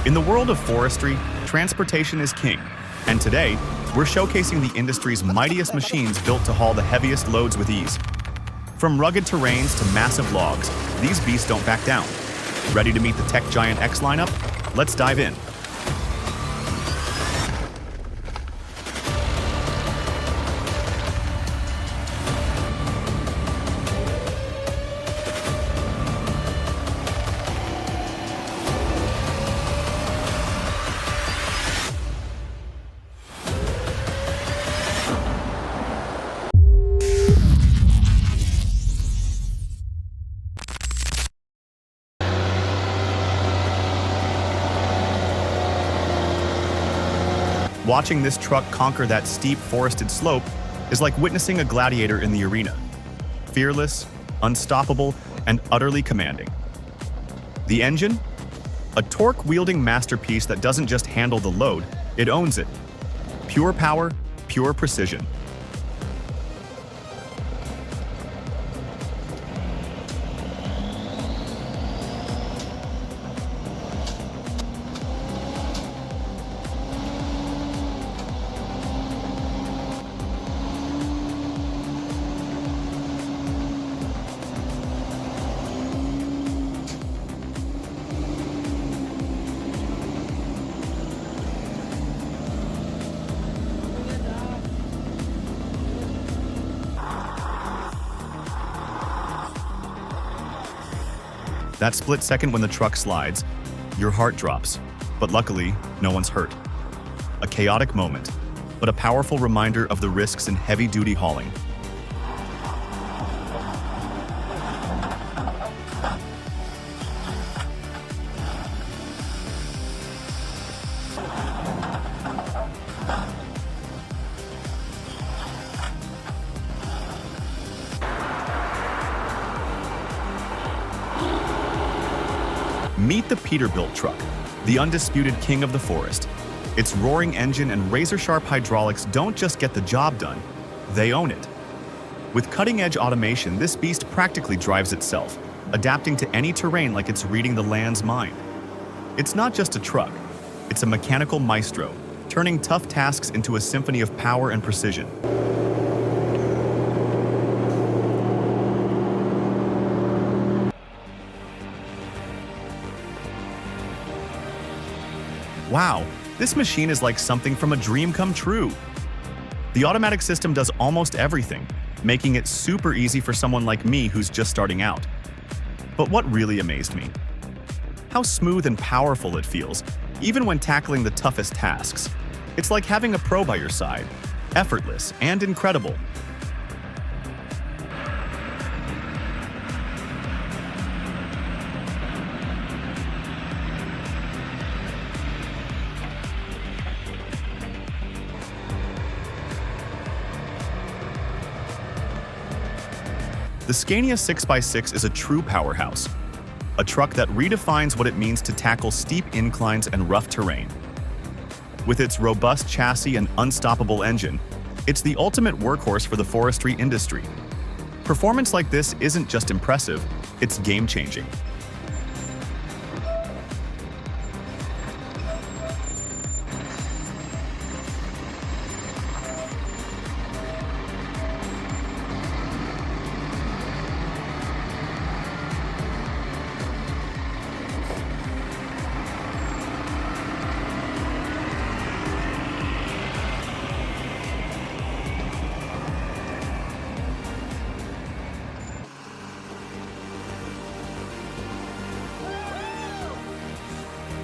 In the world of forestry, transportation is king, and today, we're showcasing the industry's mightiest machines built to haul the heaviest loads with ease. From rugged terrains to massive logs, these beasts don't back down. Ready to meet the TechGiantX lineup? Let's dive in. Watching this truck conquer that steep forested slope is like witnessing a gladiator in the arena. Fearless, unstoppable, and utterly commanding. The engine? A torque-wielding masterpiece that doesn't just handle the load, it owns it. Pure power, pure precision. That split second when the truck slides, your heart drops, but luckily, no one's hurt. A chaotic moment, but a powerful reminder of the risks in heavy-duty hauling. Meet the Peterbilt truck, the undisputed king of the forest. Its roaring engine and razor-sharp hydraulics don't just get the job done, they own it. With cutting-edge automation, this beast practically drives itself, adapting to any terrain like it's reading the land's mind. It's not just a truck, it's a mechanical maestro, turning tough tasks into a symphony of power and precision. Wow, this machine is like something from a dream come true. The automatic system does almost everything, making it super easy for someone like me who's just starting out. But what really amazed me? How smooth and powerful it feels, even when tackling the toughest tasks. It's like having a pro by your side, effortless and incredible. The Scania 6x6 is a true powerhouse, a truck that redefines what it means to tackle steep inclines and rough terrain. With its robust chassis and unstoppable engine, it's the ultimate workhorse for the forestry industry. Performance like this isn't just impressive, it's game-changing.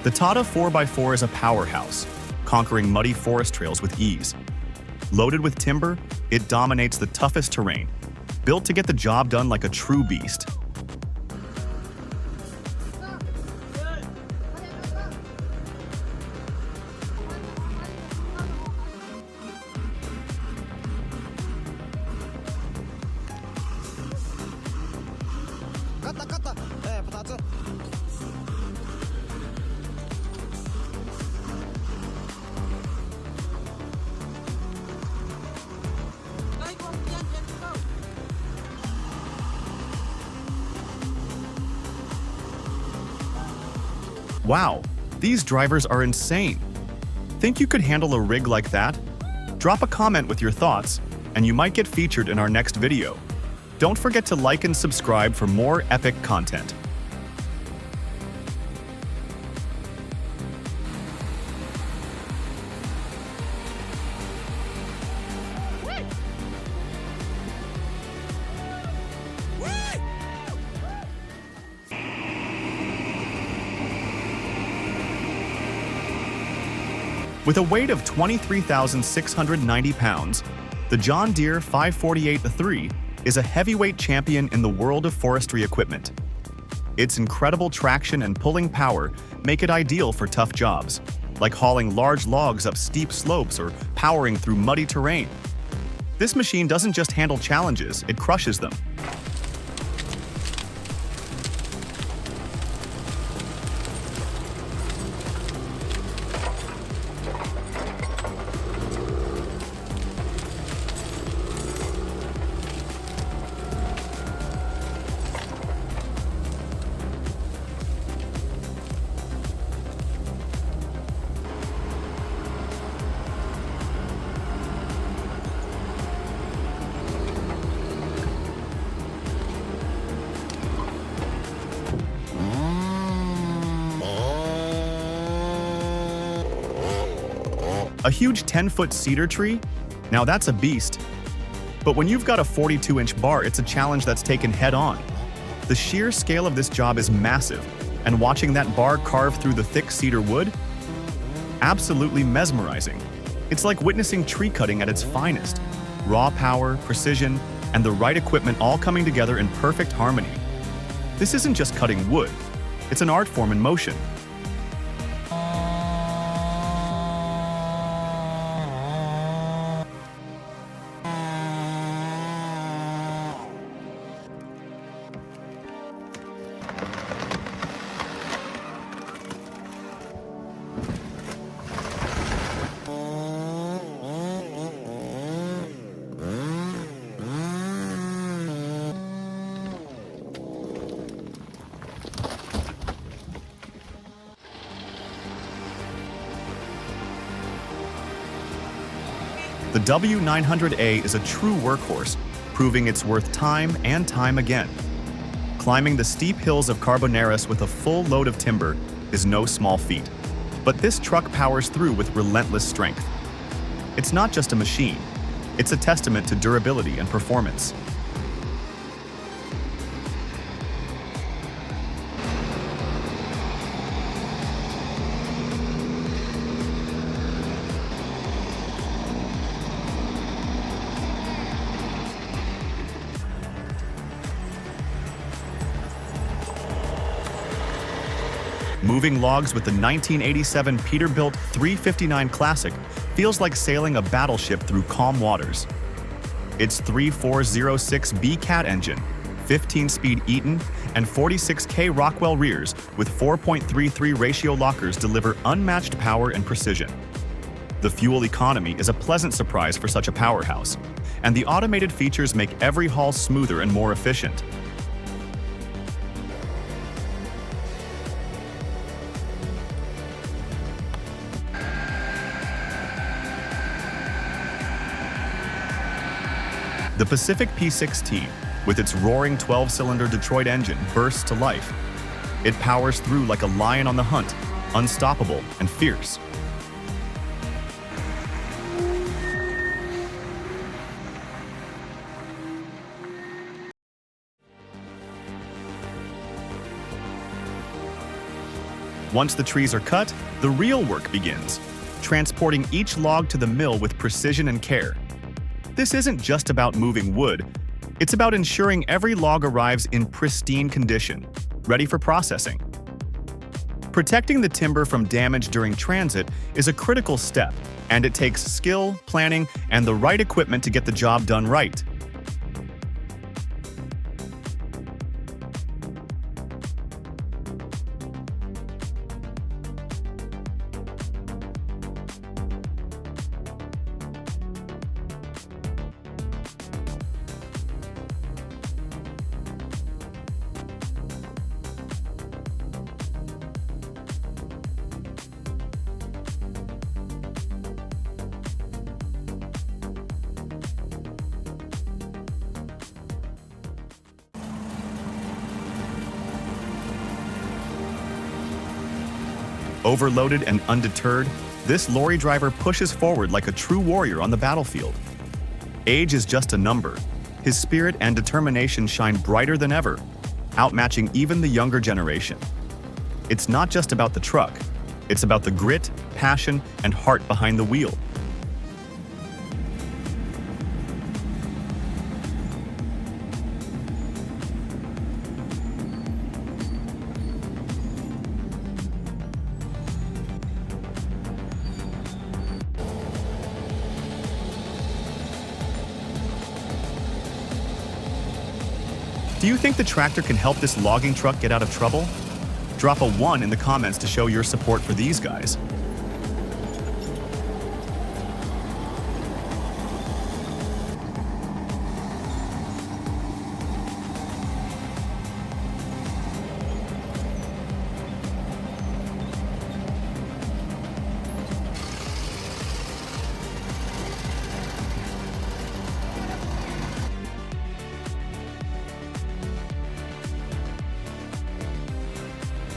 The Tata 4x4 is a powerhouse, conquering muddy forest trails with ease. Loaded with timber, it dominates the toughest terrain, built to get the job done like a true beast. Wow, These drivers are insane. Think you could handle a rig like that? Drop a comment with your thoughts, and you might get featured in our next video. Don't forget to like and subscribe for more epic content. With a weight of 23,690 pounds, the John Deere 548-3 is a heavyweight champion in the world of forestry equipment. Its incredible traction and pulling power make it ideal for tough jobs, like hauling large logs up steep slopes or powering through muddy terrain. This machine doesn't just handle challenges, it crushes them. A huge 10-foot cedar tree? Now that's a beast. But when you've got a 42-inch bar, it's a challenge that's taken head-on. The sheer scale of this job is massive, and watching that bar carve through the thick cedar wood? Absolutely mesmerizing. It's like witnessing tree cutting at its finest. Raw power, precision, and the right equipment all coming together in perfect harmony. This isn't just cutting wood. It's an art form in motion. The W900A is a true workhorse, proving its worth time and time again. Climbing the steep hills of Carbonaris with a full load of timber is no small feat, but this truck powers through with relentless strength. It's not just a machine, it's a testament to durability and performance. Moving logs with the 1987 Peterbilt 359 Classic feels like sailing a battleship through calm waters. Its 3406B Cat engine, 15-speed Eaton, and 46K Rockwell rears with 4.33 ratio lockers deliver unmatched power and precision. The fuel economy is a pleasant surprise for such a powerhouse, and the automated features make every haul smoother and more efficient. The Pacific P16, with its roaring 12-cylinder Detroit engine, bursts to life. It powers through like a lion on the hunt, unstoppable and fierce. Once the trees are cut, the real work begins, transporting each log to the mill with precision and care. This isn't just about moving wood, it's about ensuring every log arrives in pristine condition, ready for processing. Protecting the timber from damage during transit is a critical step, and it takes skill, planning, and the right equipment to get the job done right. Overloaded and undeterred, this lorry driver pushes forward like a true warrior on the battlefield. Age is just a number. His spirit and determination shine brighter than ever, outmatching even the younger generation. It's not just about the truck, it's about the grit, passion, and heart behind the wheel. Do you think the tractor can help this logging truck get out of trouble? Drop a 1 in the comments to show your support for these guys.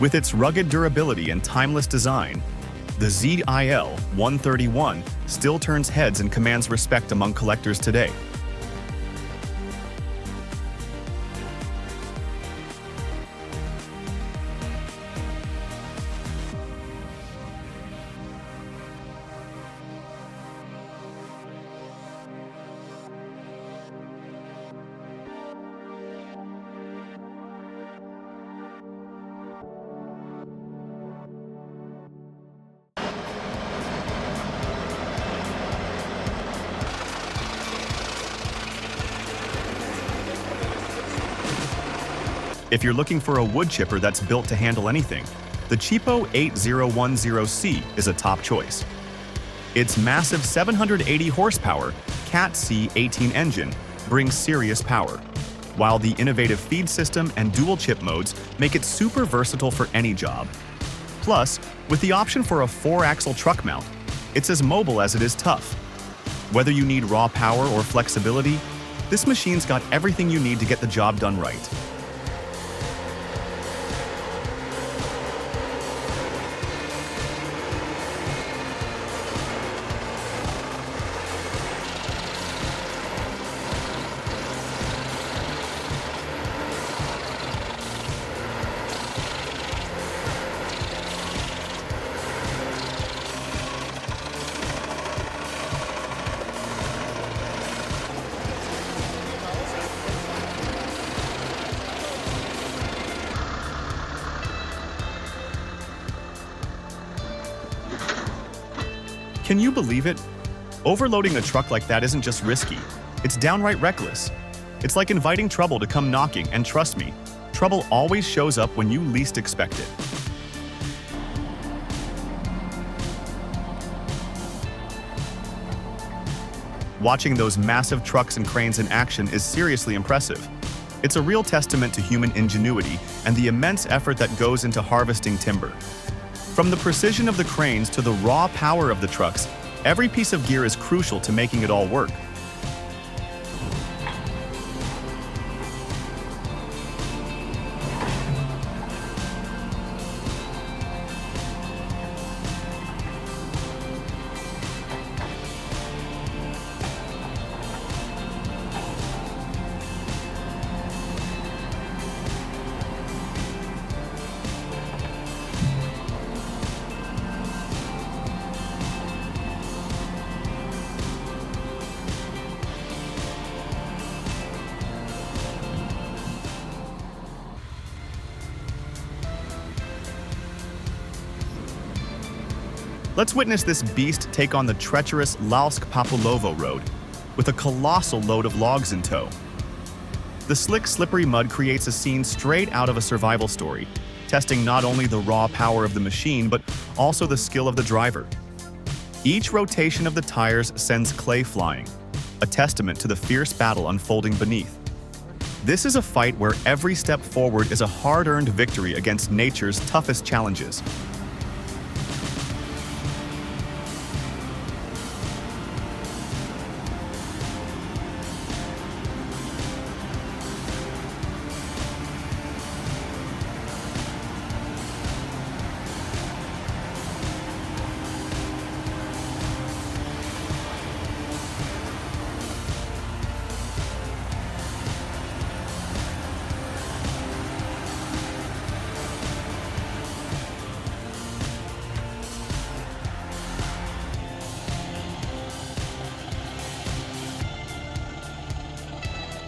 With its rugged durability and timeless design, the ZIL 131 still turns heads and commands respect among collectors today. If you're looking for a wood chipper that's built to handle anything, the cheapo 8010C is a top choice. Its massive 780 horsepower Cat C18 engine brings serious power, while the innovative feed system and dual chip modes make it super versatile for any job. Plus, with the option for a 4-axle truck mount, it's as mobile as it is tough. Whether you need raw power or flexibility, this machine's got everything you need to get the job done right. Can you believe it? Overloading a truck like that isn't just risky, it's downright reckless. It's like inviting trouble to come knocking, and trust me, trouble always shows up when you least expect it. Watching those massive trucks and cranes in action is seriously impressive. It's a real testament to human ingenuity and the immense effort that goes into harvesting timber. From the precision of the cranes to the raw power of the trucks, every piece of gear is crucial to making it all work. Let's witness this beast take on the treacherous Lalsk-Papulovo road with a colossal load of logs in tow. The slick, slippery mud creates a scene straight out of a survival story, testing not only the raw power of the machine, but also the skill of the driver. Each rotation of the tires sends clay flying, a testament to the fierce battle unfolding beneath. This is a fight where every step forward is a hard-earned victory against nature's toughest challenges.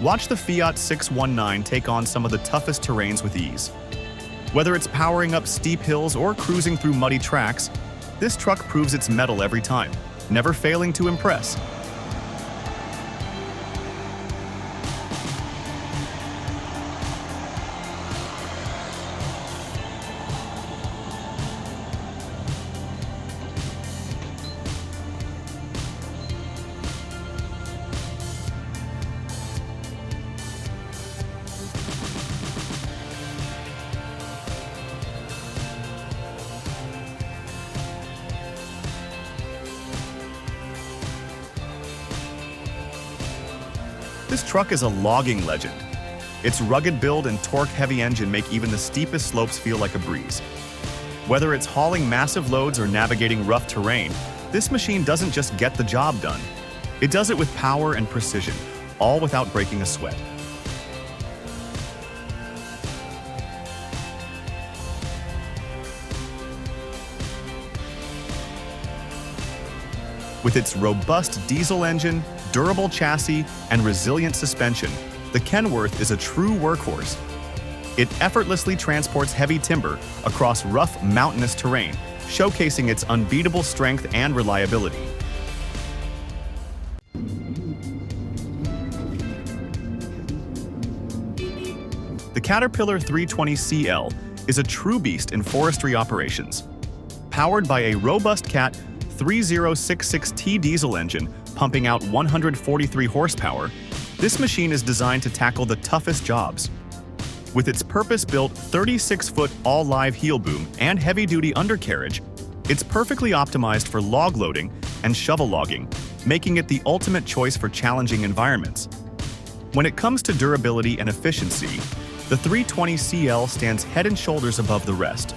Watch the Fiat 619 take on some of the toughest terrains with ease. Whether it's powering up steep hills or cruising through muddy tracks, this truck proves its mettle every time, never failing to impress. This truck is a logging legend. Its rugged build and torque-heavy engine make even the steepest slopes feel like a breeze. Whether it's hauling massive loads or navigating rough terrain, this machine doesn't just get the job done. It does it with power and precision, all without breaking a sweat. With its robust diesel engine, durable chassis, and resilient suspension, the Kenworth is a true workhorse. It effortlessly transports heavy timber across rough, mountainous terrain, showcasing its unbeatable strength and reliability. The Caterpillar 320CL is a true beast in forestry operations. Powered by a robust Cat 3066T diesel engine pumping out 143 horsepower, this machine is designed to tackle the toughest jobs. With its purpose-built 36-foot all-live heel boom and heavy-duty undercarriage, it's perfectly optimized for log loading and shovel logging, making it the ultimate choice for challenging environments. When it comes to durability and efficiency, the 320CL stands head and shoulders above the rest.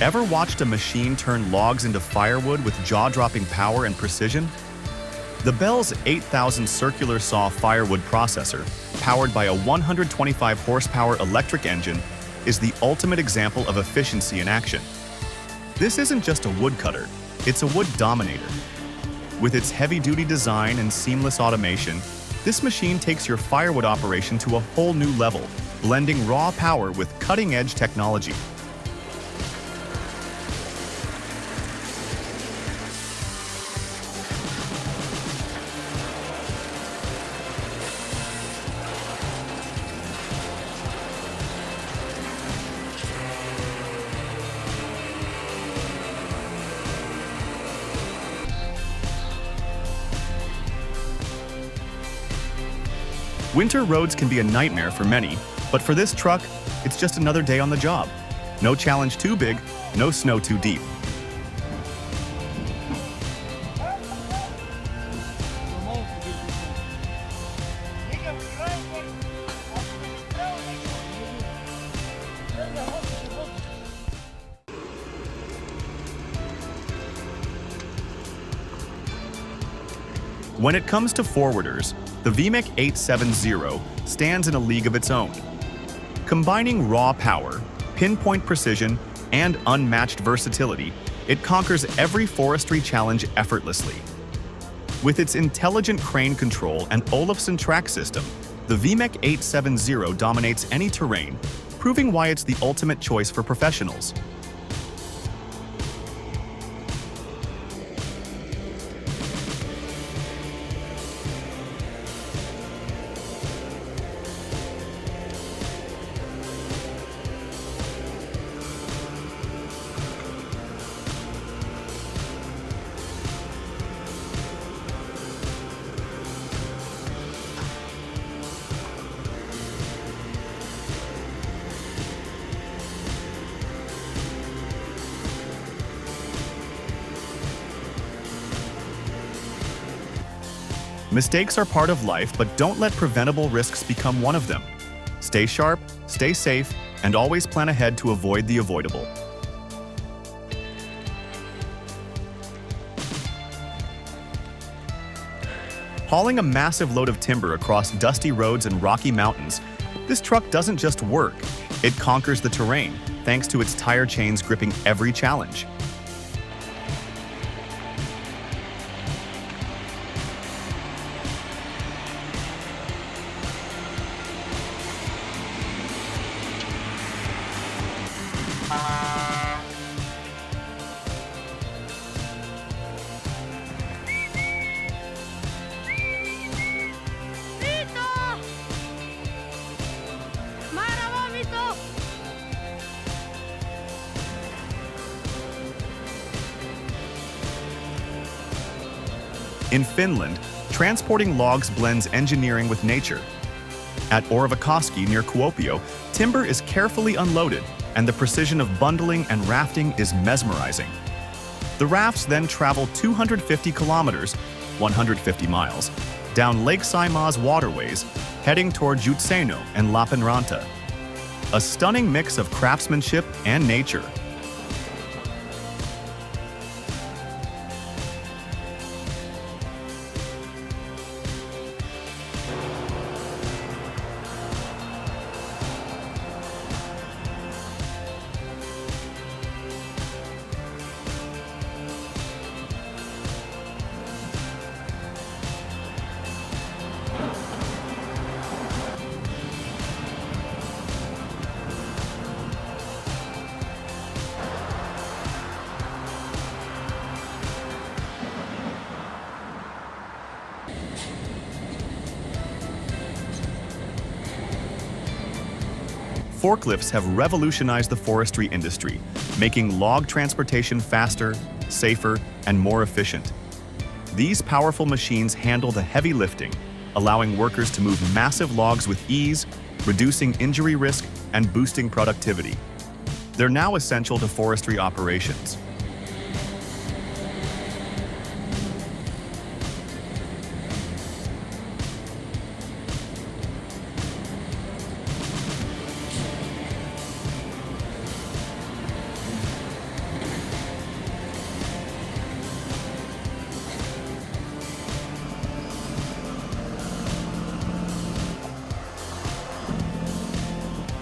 Ever watched a machine turn logs into firewood with jaw-dropping power and precision? The Bell's 8000 circular saw firewood processor, powered by a 125 horsepower electric engine, is the ultimate example of efficiency in action. This isn't just a woodcutter, it's a wood dominator. With its heavy-duty design and seamless automation, this machine takes your firewood operation to a whole new level, blending raw power with cutting-edge technology. Winter roads can be a nightmare for many, but for this truck, it's just another day on the job. No challenge too big, no snow too deep. When it comes to forwarders, the VMEC 870 stands in a league of its own. Combining raw power, pinpoint precision, and unmatched versatility, it conquers every forestry challenge effortlessly. With its intelligent crane control and Olufsen track system, the VMEC 870 dominates any terrain, proving why it's the ultimate choice for professionals. Mistakes are part of life, but don't let preventable risks become one of them. Stay sharp, stay safe, and always plan ahead to avoid the avoidable. Hauling a massive load of timber across dusty roads and rocky mountains, this truck doesn't just work, it conquers the terrain thanks to its tire chains gripping every challenge. In Finland, transporting logs blends engineering with nature. At Orivikoski near Kuopio, timber is carefully unloaded, and the precision of bundling and rafting is mesmerizing. The rafts then travel 250 kilometers, 150 miles, down Lake Saima's waterways, heading toward Jutseno and Lappeenranta. A stunning mix of craftsmanship and nature. Forklifts have revolutionized the forestry industry, making log transportation faster, safer, and more efficient. These powerful machines handle the heavy lifting, allowing workers to move massive logs with ease, reducing injury risk and boosting productivity. They're now essential to forestry operations.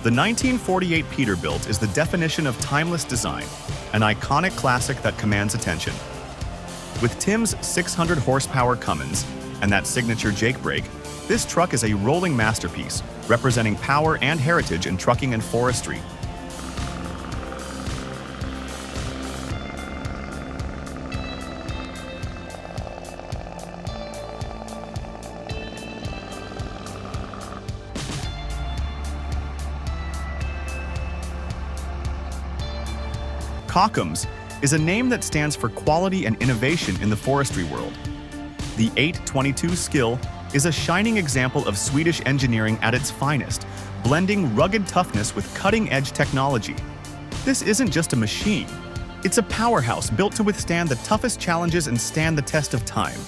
The 1948 Peterbilt is the definition of timeless design, an iconic classic that commands attention. With Tim's 600 horsepower Cummins and that signature Jake brake, this truck is a rolling masterpiece, representing power and heritage in trucking and forestry. Kockums is a name that stands for quality and innovation in the forestry world. The 822 skill is a shining example of Swedish engineering at its finest, blending rugged toughness with cutting-edge technology. This isn't just a machine. It's a powerhouse built to withstand the toughest challenges and stand the test of time.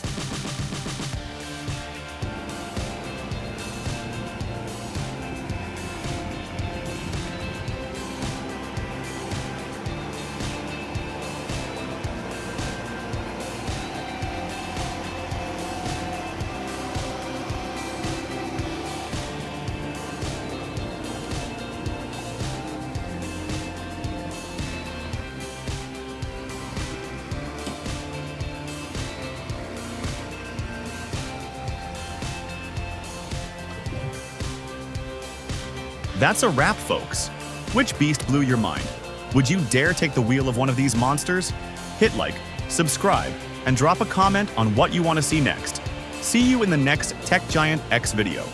That's a wrap, folks. Which beast blew your mind? Would you dare take the wheel of one of these monsters? Hit like, subscribe, and drop a comment on what you want to see next. See you in the next TechGiantX video.